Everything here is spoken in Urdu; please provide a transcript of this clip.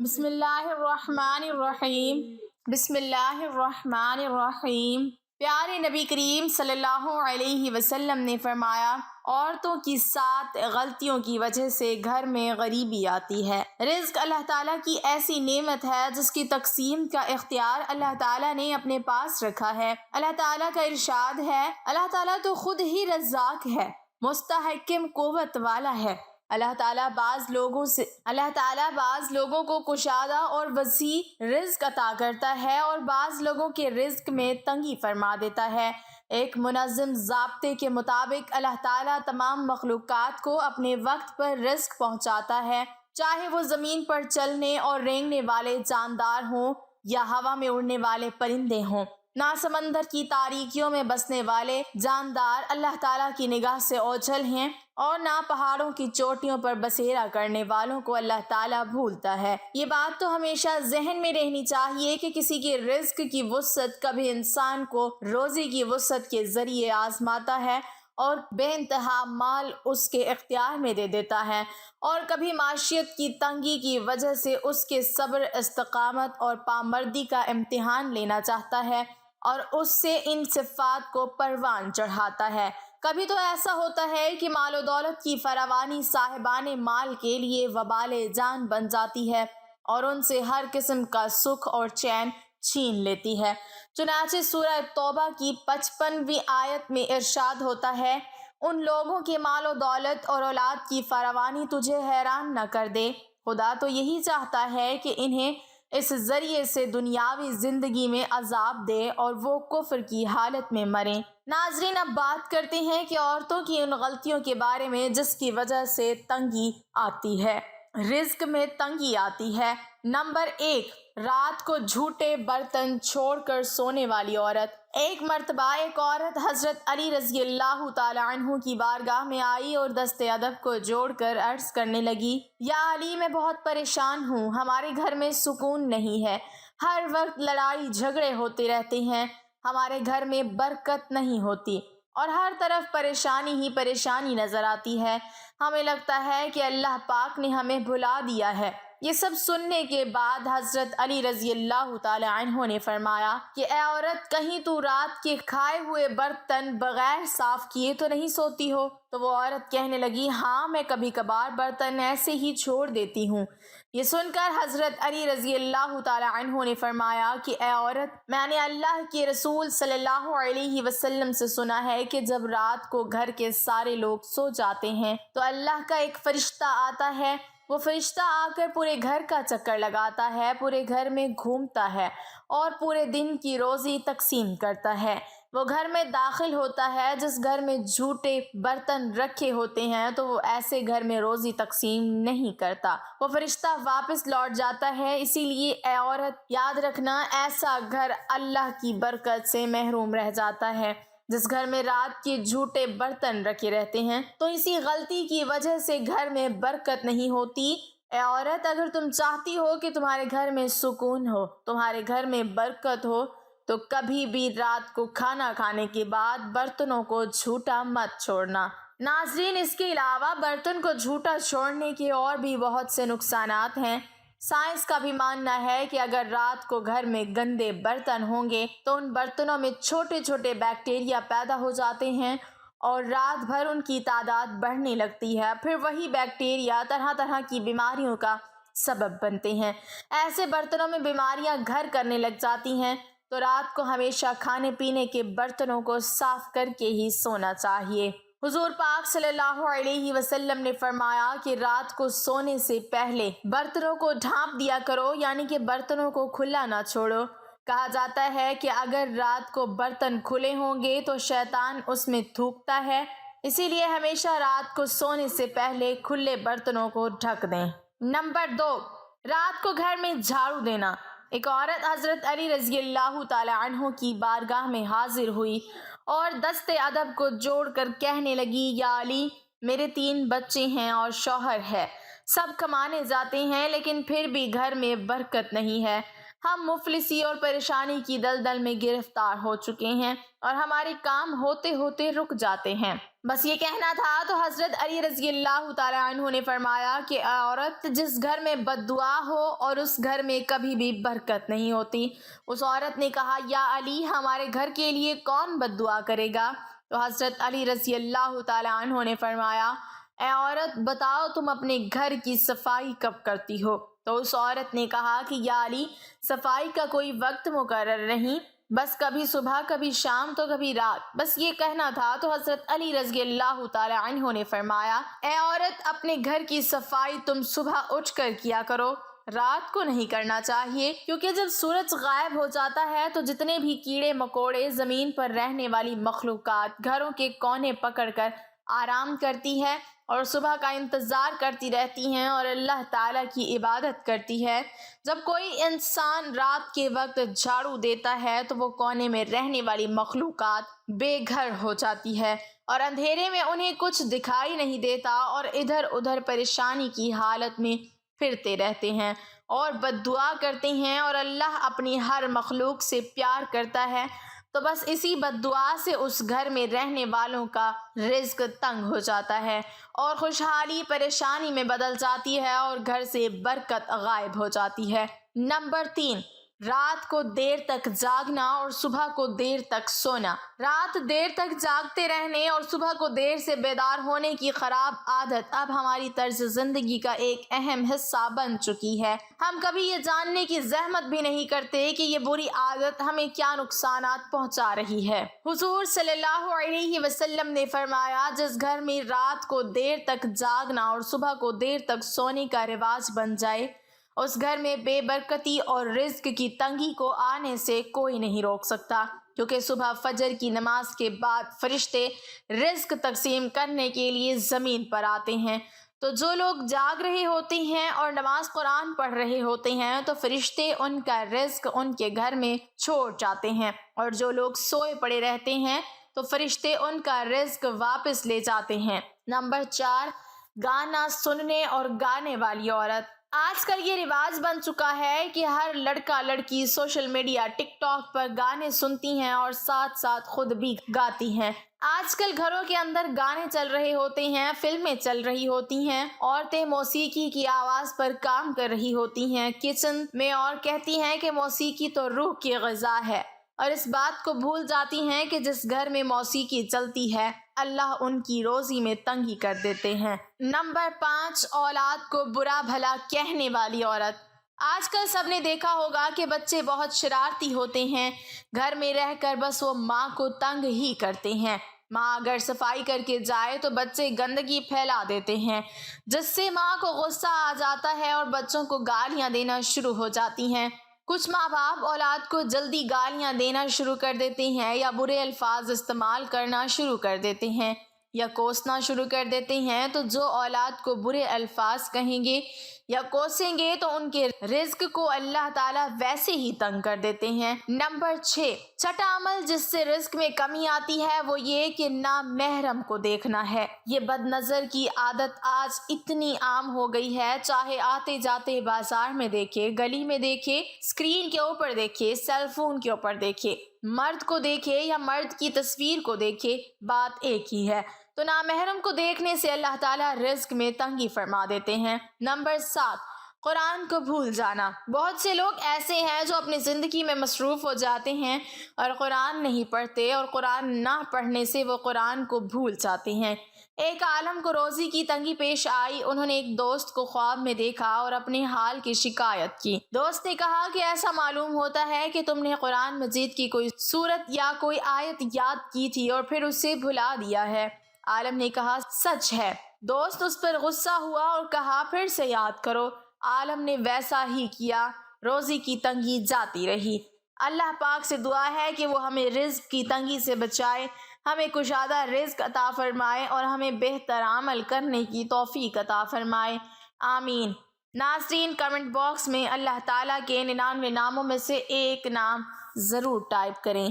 بسم اللہ الرحمن الرحیم بسم اللہ الرحمن الرحیم۔ پیارے نبی کریم صلی اللہ علیہ وسلم نے فرمایا، عورتوں کی 7 غلطیوں کی وجہ سے گھر میں غریبی آتی ہے۔ رزق اللہ تعالیٰ کی ایسی نعمت ہے جس کی تقسیم کا اختیار اللہ تعالیٰ نے اپنے پاس رکھا ہے۔ اللہ تعالیٰ کا ارشاد ہے، اللہ تعالیٰ تو خود ہی رزاق ہے، مستحکم قوت والا ہے۔ اللہ تعالیٰ بعض لوگوں کو کشادہ اور وسیع رزق عطا کرتا ہے اور بعض لوگوں کے رزق میں تنگی فرما دیتا ہے۔ ایک منظم ضابطے کے مطابق اللہ تعالیٰ تمام مخلوقات کو اپنے وقت پر رزق پہنچاتا ہے، چاہے وہ زمین پر چلنے اور رینگنے والے جاندار ہوں یا ہوا میں اڑنے والے پرندے ہوں۔ نہ سمندر کی تاریکیوں میں بسنے والے جاندار اللہ تعالیٰ کی نگاہ سے اوجھل ہیں اور نہ پہاڑوں کی چوٹیوں پر بسیرا کرنے والوں کو اللہ تعالیٰ بھولتا ہے۔ یہ بات تو ہمیشہ ذہن میں رہنی چاہیے کہ کسی کے رزق کی وسعت کبھی انسان کو روزی کی وسعت کے ذریعے آزماتا ہے اور بے انتہا مال اس کے اختیار میں دے دیتا ہے، اور کبھی معیشت کی تنگی کی وجہ سے اس کے صبر، استقامت اور پامردی کا امتحان لینا چاہتا ہے اور اس سے ان صفات کو پروان چڑھاتا ہے۔ کبھی تو ایسا ہوتا ہے کہ مال و دولت کی فراوانی صاحبان مال کے لیے وبال جان بن جاتی ہے اور ان سے ہر قسم کا سکھ اور چین چھین لیتی ہے۔ چنانچہ سورہ توبہ کی 55ویں آیت میں ارشاد ہوتا ہے، ان لوگوں کے مال و دولت اور اولاد کی فراوانی تجھے حیران نہ کر دے، خدا تو یہی چاہتا ہے کہ انہیں اس ذریعے سے دنیاوی زندگی میں عذاب دے اور وہ کفر کی حالت میں مریں۔ ناظرین، اب بات کرتے ہیں کہ عورتوں کی ان غلطیوں کے بارے میں جس کی وجہ سے تنگی آتی ہے، رزق میں تنگی آتی ہے۔ نمبر 1، رات کو جھوٹے برتن چھوڑ کر سونے والی عورت۔ ایک مرتبہ ایک عورت حضرت علی رضی اللہ تعالی عنہ کی بارگاہ میں آئی اور دست ادب کو جوڑ کر عرض کرنے لگی، یا علی، میں بہت پریشان ہوں، ہمارے گھر میں سکون نہیں ہے، ہر وقت لڑائی جھگڑے ہوتے رہتے ہیں، ہمارے گھر میں برکت نہیں ہوتی اور ہر طرف پریشانی ہی پریشانی نظر آتی ہے، ہمیں لگتا ہے کہ اللہ پاک نے ہمیں بھلا دیا ہے۔ یہ سب سننے کے بعد حضرت علی رضی اللہ تعالی عنہ نے فرمایا کہ اے عورت، کہیں تو رات کے کھائے ہوئے برتن بغیر صاف کیے تو نہیں سوتی ہو؟ تو وہ عورت کہنے لگی، ہاں، میں کبھی کبھار برتن ایسے ہی چھوڑ دیتی ہوں۔ یہ سن کر حضرت علی رضی اللہ تعالی عنہ نے فرمایا کہ اے عورت، میں نے اللہ کے رسول صلی اللہ علیہ وسلم سے سنا ہے کہ جب رات کو گھر کے سارے لوگ سو جاتے ہیں تو اللہ کا ایک فرشتہ آتا ہے، وہ فرشتہ آ کر پورے گھر کا چکر لگاتا ہے، پورے گھر میں گھومتا ہے اور پورے دن کی روزی تقسیم کرتا ہے۔ وہ گھر میں داخل ہوتا ہے جس گھر میں جھوٹے برتن رکھے ہوتے ہیں تو وہ ایسے گھر میں روزی تقسیم نہیں کرتا، وہ فرشتہ واپس لوٹ جاتا ہے۔ اسی لیے اے عورت، یاد رکھنا، ایسا گھر اللہ کی برکت سے محروم رہ جاتا ہے جس گھر میں رات کے جھوٹے برتن رکھے رہتے ہیں۔ تو اسی غلطی کی وجہ سے گھر میں برکت نہیں ہوتی۔ اے عورت، اگر تم چاہتی ہو کہ تمہارے گھر میں سکون ہو، تمہارے گھر میں برکت ہو، تو کبھی بھی رات کو کھانا کھانے کے بعد برتنوں کو جھوٹا مت چھوڑنا۔ ناظرین، اس کے علاوہ برتن کو جھوٹا چھوڑنے کے اور بھی بہت سے نقصانات ہیں۔ سائنس کا بھی ماننا ہے کہ اگر رات کو گھر میں گندے برتن ہوں گے تو ان برتنوں میں چھوٹے چھوٹے بیکٹیریا پیدا ہو جاتے ہیں اور رات بھر ان کی تعداد بڑھنے لگتی ہے، پھر وہی بیکٹیریا طرح طرح کی بیماریوں کا سبب بنتے ہیں۔ ایسے برتنوں میں بیماریاں گھر کرنے لگ جاتی ہیں، تو رات کو ہمیشہ کھانے پینے کے برتنوں کو صاف کر کے ہی سونا چاہیے۔ حضور پاک صلی اللہ علیہ وسلم نے فرمایا کہ رات کو سونے سے پہلے برتنوں کو ڈھانپ دیا کرو، یعنی کہ برتنوں کو کھلا نہ چھوڑو۔ کہا جاتا ہے کہ اگر رات کو برتن کھلے ہوں گے تو شیطان اس میں تھوکتا ہے، اسی لیے ہمیشہ رات کو سونے سے پہلے کھلے برتنوں کو ڈھک دیں۔ نمبر 2، رات کو گھر میں جھاڑو دینا۔ ایک عورت حضرت علی رضی اللہ تعالی عنہ کی بارگاہ میں حاضر ہوئی اور دست ادب کو جوڑ کر کہنے لگی، یا علی، میرے 3 بچے ہیں اور شوہر ہے، سب کمانے جاتے ہیں لیکن پھر بھی گھر میں برکت نہیں ہے، ہم مفلسی اور پریشانی کی دلدل میں گرفتار ہو چکے ہیں اور ہمارے کام ہوتے ہوتے رک جاتے ہیں۔ بس یہ کہنا تھا تو حضرت علی رضی اللہ تعالیٰ عنہ نے فرمایا کہ عورت جس گھر میں بد دعا ہو اور اس گھر میں کبھی بھی برکت نہیں ہوتی۔ اس عورت نے کہا، یا علی، ہمارے گھر کے لیے کون بد دعا کرے گا؟ تو حضرت علی رضی اللہ تعالیٰ عنہ نے فرمایا، اے عورت، بتاؤ تم اپنے گھر کی صفائی کب کرتی ہو؟ تو اس عورت نے کہا کہ یا علی، صفائی کا کوئی وقت مقرر نہیں، بس کبھی صبح، کبھی شام، تو کبھی رات۔ بس یہ کہنا تھا تو حضرت علی رضی اللہ تعالی عنہ نے فرمایا، اے عورت، اپنے گھر کی صفائی تم صبح اٹھ کر کیا کرو، رات کو نہیں کرنا چاہیے، کیونکہ جب سورج غائب ہو جاتا ہے تو جتنے بھی کیڑے مکوڑے، زمین پر رہنے والی مخلوقات گھروں کے کونے پکڑ کر آرام کرتی ہے اور صبح کا انتظار کرتی رہتی ہیں اور اللہ تعالیٰ کی عبادت کرتی ہے۔ جب کوئی انسان رات کے وقت جھاڑو دیتا ہے تو وہ کونے میں رہنے والی مخلوقات بے گھر ہو جاتی ہے اور اندھیرے میں انہیں کچھ دکھائی نہیں دیتا اور ادھر ادھر پریشانی کی حالت میں پھرتے رہتے ہیں اور بد دعا کرتے ہیں، اور اللہ اپنی ہر مخلوق سے پیار کرتا ہے، تو بس اسی بد دعا سے اس گھر میں رہنے والوں کا رزق تنگ ہو جاتا ہے اور خوشحالی پریشانی میں بدل جاتی ہے اور گھر سے برکت غائب ہو جاتی ہے۔ نمبر 3، رات کو دیر تک جاگنا اور صبح کو دیر تک سونا۔ رات دیر تک جاگتے رہنے اور صبح کو دیر سے بیدار ہونے کی خراب عادت اب ہماری طرز زندگی کا ایک اہم حصہ بن چکی ہے۔ ہم کبھی یہ جاننے کی زحمت بھی نہیں کرتے کہ یہ بری عادت ہمیں کیا نقصانات پہنچا رہی ہے۔ حضور صلی اللہ علیہ وسلم نے فرمایا، جس گھر میں رات کو دیر تک جاگنا اور صبح کو دیر تک سونے کا رواج بن جائے، اس گھر میں بے برکتی اور رزق کی تنگی کو آنے سے کوئی نہیں روک سکتا، کیونکہ صبح فجر کی نماز کے بعد فرشتے رزق تقسیم کرنے کے لیے زمین پر آتے ہیں۔ تو جو لوگ جاگ رہے ہوتے ہیں اور نماز قرآن پڑھ رہے ہوتے ہیں تو فرشتے ان کا رزق ان کے گھر میں چھوڑ جاتے ہیں، اور جو لوگ سوئے پڑے رہتے ہیں تو فرشتے ان کا رزق واپس لے جاتے ہیں۔ نمبر 4، گانا سننے اور گانے والی عورت۔ آج کل یہ رواج بن چکا ہے کہ ہر لڑکا لڑکی سوشل میڈیا، ٹک ٹاک پر گانے سنتی ہیں اور ساتھ ساتھ خود بھی گاتی ہیں۔ آج کل گھروں کے اندر گانے چل رہے ہوتے ہیں، فلمیں چل رہی ہوتی ہیں، عورتیں موسیقی کی آواز پر کام کر رہی ہوتی ہیں کچن میں اور کہتی ہیں کہ موسیقی تو روح کی غذا ہے، اور اس بات کو بھول جاتی ہیں کہ جس گھر میں موسیقی چلتی ہے اللہ ان کی روزی میں تنگی کر دیتے ہیں۔ نمبر 5، اولاد کو برا بھلا کہنے والی عورت۔ آج کل سب نے دیکھا ہوگا کہ بچے بہت شرارتی ہوتے ہیں، گھر میں رہ کر بس وہ ماں کو تنگ ہی کرتے ہیں۔ ماں اگر صفائی کر کے جائے تو بچے گندگی پھیلا دیتے ہیں، جس سے ماں کو غصہ آ جاتا ہے اور بچوں کو گالیاں دینا شروع ہو جاتی ہیں۔ کچھ ماں باپ اولاد کو جلدی گالیاں دینا شروع کر دیتے ہیں یا برے الفاظ استعمال کرنا شروع کر دیتے ہیں یا کوسنا شروع کر دیتے ہیں، تو جو اولاد کو برے الفاظ کہیں گے یا کوسیں گے تو ان کے رزق کو اللہ تعالیٰ ویسے ہی تنگ کر دیتے ہیں۔ نمبر 6، چھٹا عمل جس سے رزق میں کمی آتی ہے وہ یہ کہ نامحرم کو دیکھنا ہے۔ یہ بد نظر کی عادت آج اتنی عام ہو گئی ہے، چاہے آتے جاتے بازار میں دیکھے، گلی میں دیکھے، اسکرین کے اوپر دیکھے، سیل فون کے اوپر دیکھے، مرد کو دیکھے یا مرد کی تصویر کو دیکھے، بات ایک ہی ہے۔ تو نامحرم کو دیکھنے سے اللہ تعالیٰ رزق میں تنگی فرما دیتے ہیں۔ نمبر 7، قرآن کو بھول جانا۔ بہت سے لوگ ایسے ہیں جو اپنی زندگی میں مصروف ہو جاتے ہیں اور قرآن نہیں پڑھتے، اور قرآن نہ پڑھنے سے وہ قرآن کو بھول جاتے ہیں۔ ایک عالم کو روزی کی تنگی پیش آئی، انہوں نے ایک دوست کو خواب میں دیکھا اور اپنے حال کی شکایت کی۔ دوست نے کہا کہ ایسا معلوم ہوتا ہے کہ تم نے قرآن مجید کی کوئی سورت یا کوئی آیت یاد کی تھی اور پھر اسے بھلا دیا ہے۔ عالم نے کہا سچ ہے۔ دوست اس پر غصہ ہوا اور کہا پھر سے یاد کرو۔ عالم نے ویسا ہی کیا، روزی کی تنگی جاتی رہی۔ اللہ پاک سے دعا ہے کہ وہ ہمیں رزق کی تنگی سے بچائے، ہمیں کشادہ رزق عطا فرمائے اور ہمیں بہتر عمل کرنے کی توفیق عطا فرمائے، آمین۔ ناظرین، کمنٹ باکس میں اللہ تعالیٰ کے 99 ناموں میں سے ایک نام ضرور ٹائپ کریں۔